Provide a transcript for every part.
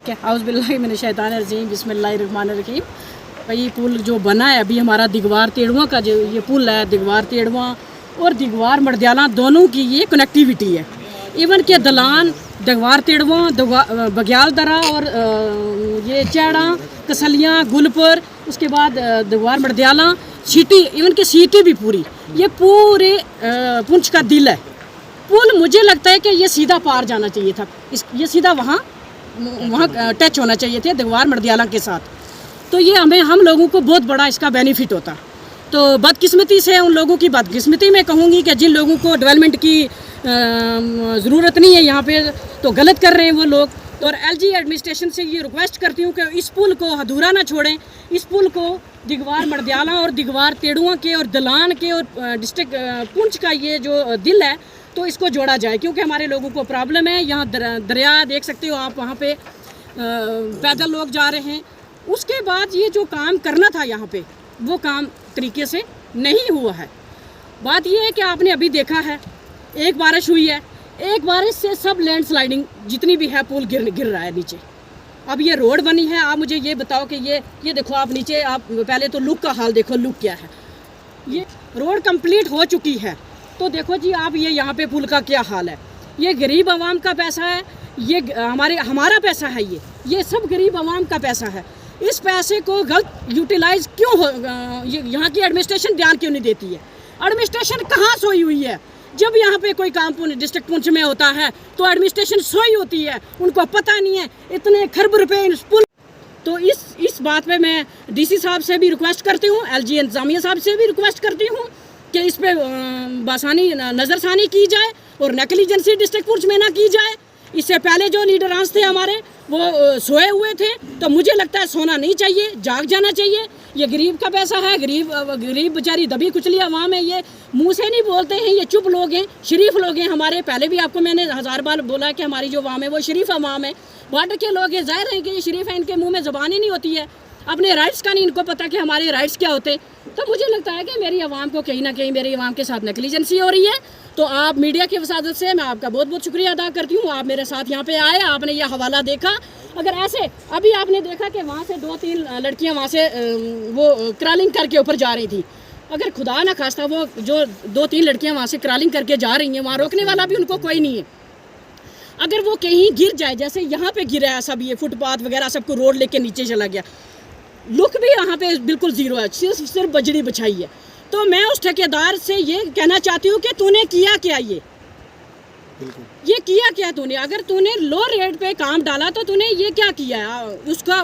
औज़ुबिल्लाहि मिनश शैतानिर रजीम बिस्मिल्लाहिर्रहमानिर्रहीम। भाई पुल जो बना है अभी हमारा दिगवार तेड़वा का जो ये पुल है, दिगवार तेड़वा और दिगवार मर्दियाला दोनों की ये कनेक्टिविटी है। इवन के दलान दिगवार तेड़वा, बग्याल दरा और ये चैड़ा, कसलियाँ, गुलपुर, उसके बाद दिगवार मर्दियाला, सीटी, इवन के सीटी भी पूरी, ये पूरे पुंछ का दिल है। पुल मुझे लगता है कि ये सीधा पार जाना चाहिए था, ये सीधा वहाँ टच होना चाहिए थे दिगवार मर्दियाला के साथ। तो ये हम लोगों को बहुत बड़ा इसका बेनिफिट होता। तो बदकिस्मती से उन लोगों की बदकिस्मती मैं कहूँगी कि जिन लोगों को डेवलपमेंट की ज़रूरत नहीं है यहाँ पे, तो गलत कर रहे हैं वो लोग। और एलजी एडमिनिस्ट्रेशन से ये रिक्वेस्ट करती हूँ कि इस पुल को अधूरा ना छोड़ें। इस पुल को दिगवार मर्दियाला और दिगवार तेड़ुआ के और दलान के और डिस्ट्रिक्ट पुंछ का ये जो दिल है, तो इसको जोड़ा जाए, क्योंकि हमारे लोगों को प्रॉब्लम है। यहाँ दरिया देख सकते हो आप, वहाँ पे पैदल लोग जा रहे हैं। उसके बाद ये जो काम करना था यहाँ पे, वो काम तरीके से नहीं हुआ है। बात ये है कि आपने अभी देखा है, एक बारिश हुई है, एक बारिश से सब लैंडस्लाइडिंग जितनी भी है पुल गिर रहा है नीचे। अब ये रोड बनी है, आप मुझे ये बताओ कि ये देखो आप नीचे, आप पहले तो लुक का हाल देखो, लुक क्या है। ये रोड कंप्लीट हो चुकी है, तो देखो जी आप ये यहाँ पे पुल का क्या हाल है। ये गरीब आवाम का पैसा है, ये हमारा पैसा है, ये सब गरीब आवाम का पैसा है। इस पैसे को गलत यूटिलाइज क्यों हो, यहाँ की एडमिनिस्ट्रेशन ध्यान क्यों नहीं देती है? एडमिनिस्ट्रेशन कहाँ सोई हुई है? जब यहाँ पे कोई काम डिस्ट्रिक्ट पुंछ में होता है तो एडमिनिस्ट्रेशन सोई होती है, उनको पता नहीं है इतने खरब रुपए इस पुल। तो इस बात पे मैं डीसी साहब से भी रिक्वेस्ट करती हूँ, एलजी इंतजामिया साहब से भी रिक्वेस्ट करती हूँ कि इस पे बासानी नज़रसानी की जाए और नेग्लिजेंसी डिस्ट्रिक्ट पुंछ में ना की जाए। इससे पहले जो लीडरांस थे हमारे, वो सोए हुए थे, तो मुझे लगता है सोना नहीं चाहिए, जाग जाना चाहिए। ये गरीब का पैसा है, गरीब बेचारी दबी कुचली आवाम है, ये मुंह से नहीं बोलते हैं, ये चुप लोग हैं, शरीफ लोग हैं हमारे। पहले भी आपको मैंने 1000 बार बोला कि हमारी जो आवाम है वो शरीफ आवाम है, बॉर्डर के लोग हैं, जाहिर है कि ये शरीफ है, इनके मुँह में ज़बान ही नहीं होती है, अपने राइट्स का नहीं इनको पता कि हमारे राइट्स क्या होते। तो मुझे लगता है कि मेरी आवाम को कहीं ना कहीं मेरी आवाम के साथ नेग्लिजेंसी हो रही है। तो आप मीडिया की वसादत से मैं आपका बहुत बहुत शुक्रिया अदा करती हूँ। आप मेरे साथ यहाँ पे आए, आपने यह हवाला देखा। अगर ऐसे अभी आपने देखा कि वहाँ से 2-3 लड़कियाँ वहाँ से वो क्रॉलिंग करके ऊपर जा रही थी, अगर खुदा ना खास्ता वो जो 2-3 लड़कियाँ वहाँ से क्रॉलिंग करके जा रही हैं, वहाँ रोकने वाला भी उनको कोई नहीं है। अगर वो कहीं गिर जाए, जैसे यहाँ पे गिरा है सब, ये फुटपाथ वगैरह सबको रोड लेके नीचे चला गया, लुक भी यहाँ पे बिल्कुल ज़ीरो है, सिर्फ बजड़ी बिछाई है। तो मैं उस ठेकेदार से ये कहना चाहती हूँ कि तूने किया क्या, ये किया क्या तूने? अगर तूने लो रेट पे काम डाला तो तूने ये क्या किया?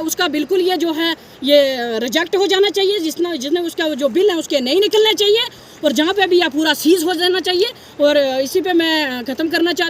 उसका बिल्कुल ये जो है ये रिजेक्ट हो जाना चाहिए, जिसने उसका जो बिल है उसके नहीं निकलना चाहिए, और जहाँ पे भी यह पूरा सीज हो जाना चाहिए। और इसी पे मैं ख़त्म करना चाहती हूँ।